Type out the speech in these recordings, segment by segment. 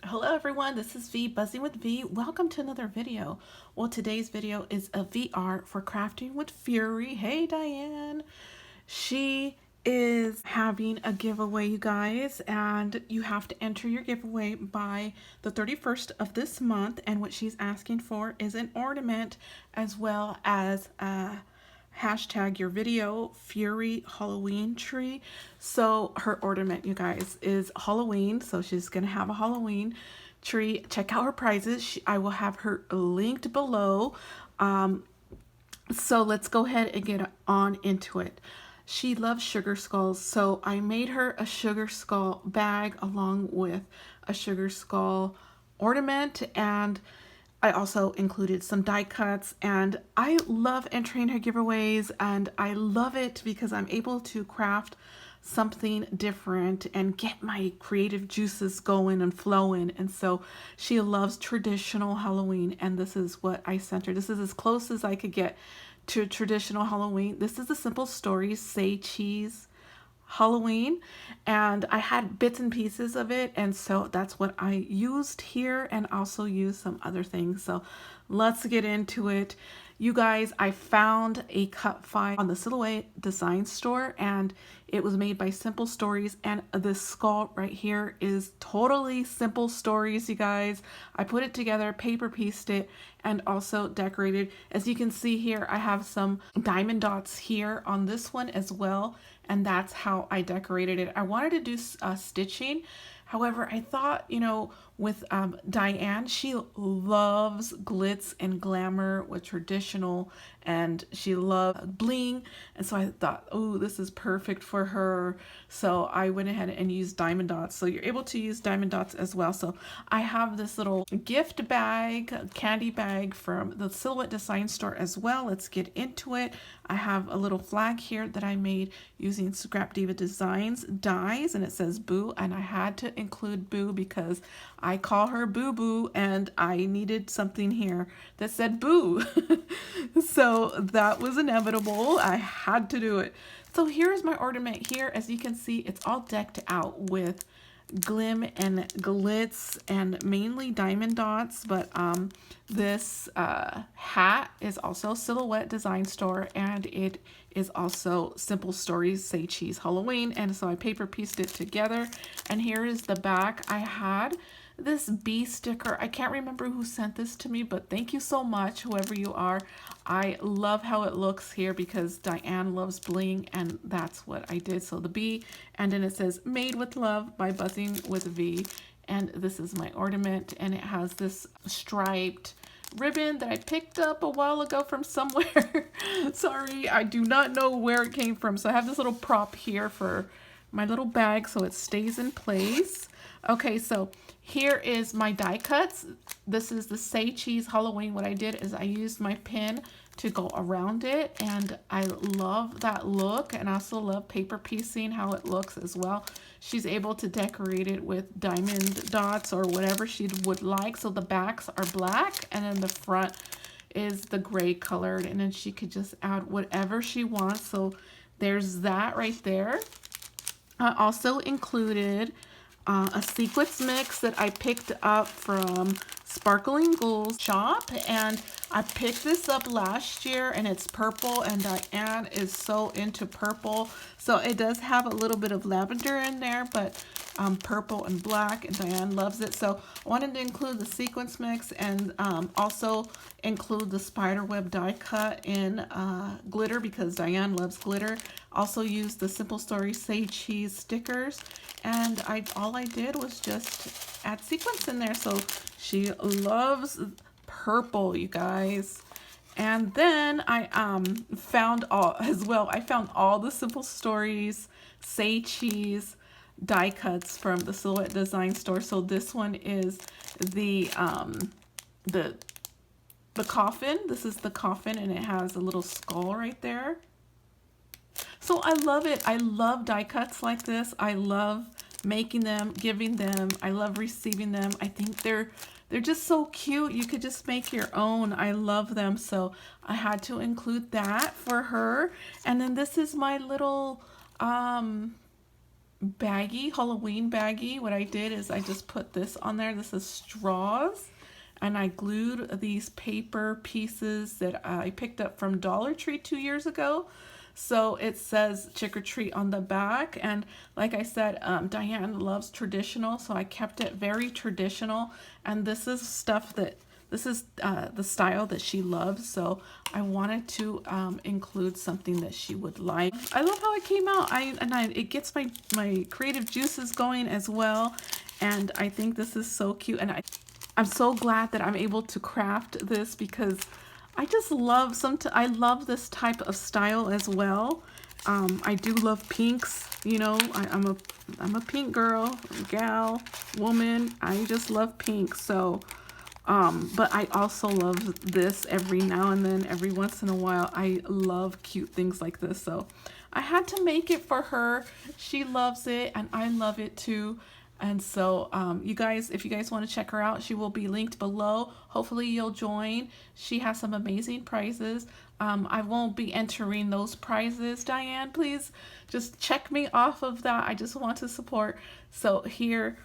Hello everyone, this is V, Buzzing with V. Welcome to another video. Well, today's video is a VR for crafting with Fury. Hey Diane. She is having a giveaway, you guys, and you have to enter your giveaway by the 31st of this month. And what she's asking for is an ornament as well as hashtag your video Fury Halloween tree. So her ornament, you guys, is Halloween, so she's gonna have a Halloween tree. Check out her prizes. I will have her linked below. So let's go ahead and get on into it. She loves sugar skulls, so I made her a sugar skull bag along with a sugar skull ornament, and I also included some die cuts. And I love entering her giveaways, and I love it because I'm able to craft something different and get my creative juices going and flowing. And so she loves traditional Halloween, and this is what I sent her. This is as close as I could get to traditional Halloween. This is the Simple Stories Say Cheese Halloween, and I had bits and pieces of it, and so that's what I used here, and also used some other things. So let's get into it. You guys, I found a cut file on the Silhouette Design Store, and it was made by Simple Stories, and this skull right here is totally Simple Stories, you guys. I put it together, paper pieced it, and also decorated. As you can see here, I have some diamond dots here on this one as well, and that's how I decorated it. I wanted to do stitching. However, I thought, with Diane, she loves glitz and glamour with traditional, and she loves bling. And so I thought, oh, this is perfect for her. So I went ahead and used diamond dots. So you're able to use diamond dots as well. So I have this little gift bag, candy bag from the Silhouette Design Store as well. Let's get into it. I have a little flag here that I made using Scrap Diva Designs dies, and it says Boo, and I had to include Boo because I call her Boo Boo, and I needed something here that said Boo. So that was inevitable. I had to do it. So here's my ornament here. As you can see, it's all decked out with glim and glitz and mainly diamond dots, but this hat is also Silhouette Design Store, and it is also Simple Stories Say Cheese Halloween. And so I paper pieced it together, and here is the back. I had this bee sticker. I can't remember who sent this to me, but thank you so much, whoever you are. I love how it looks here because Diane loves bling, and that's what I did. So the bee, and then it says Made with Love by Buzzing with V, and this is my ornament, and it has this striped ribbon that I picked up a while ago from somewhere. Sorry, I do not know where it came from. So I have this little prop here for my little bag so it stays in place. Okay, so here is my die cuts. This is the Say Cheese Halloween. What I did is I used my pin to go around it, and I love that look, and I also love paper piecing how it looks as well. She's able to decorate it with diamond dots or whatever she would like. So the backs are black, and then the front is the gray colored, and then she could just add whatever she wants. So there's that right there. I also included a sequence mix that I picked up from Sparkling Ghouls shop, and I picked this up last year, and it's purple, and Diane is so into purple. So it does have a little bit of lavender in there, but purple and black, and Diane loves it. So I wanted to include the sequence mix, and also include the spiderweb die cut in glitter because Diane loves glitter. Also used the Simple Stories Say Cheese stickers, and all I did was just add sequins in there. So she loves purple, you guys. And then I found all the Simple Stories Say Cheese die cuts from the Silhouette Design Store. So this one is the coffin. This is the coffin, and it has a little skull right there. So I love it. I love die cuts like this. I love making them, giving them. I love receiving them. I think they're just so cute. You could just make your own. I love them. So I had to include that for her. And then this is my little baggie, Halloween baggie. What I did is I just put this on there. This is straws. And I glued these paper pieces that I picked up from Dollar Tree 2 years ago. So it says trick or treat on the back. And like I said, Diane loves traditional, so I kept it very traditional. And this is stuff that, this is the style that she loves. So I wanted to include something that she would like. I love how it came out. It gets my creative juices going as well. And I think this is so cute. And I'm so glad that I'm able to craft this because I just love I love this type of style as well. I do love pinks, you know. I'm a pink girl, gal, woman. I just love pink. So, but I also love this every now and then, every once in a while. I love cute things like this. So I had to make it for her. She loves it and I love it too. And so you guys, if you guys want to check her out, she will be linked below. Hopefully you'll join. She has some amazing prizes. I won't be entering those prizes. Diane, please just check me off of that. I just want to support. So here,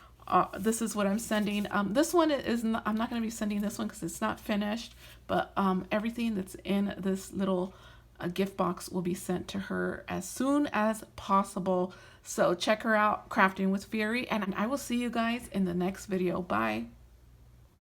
this is what I'm sending. This one is not, I'm not going to be sending this one because it's not finished. But everything that's in this little gift box will be sent to her as soon as possible. So check her out, Crafting with Fury, and I will see you guys in the next video. Bye.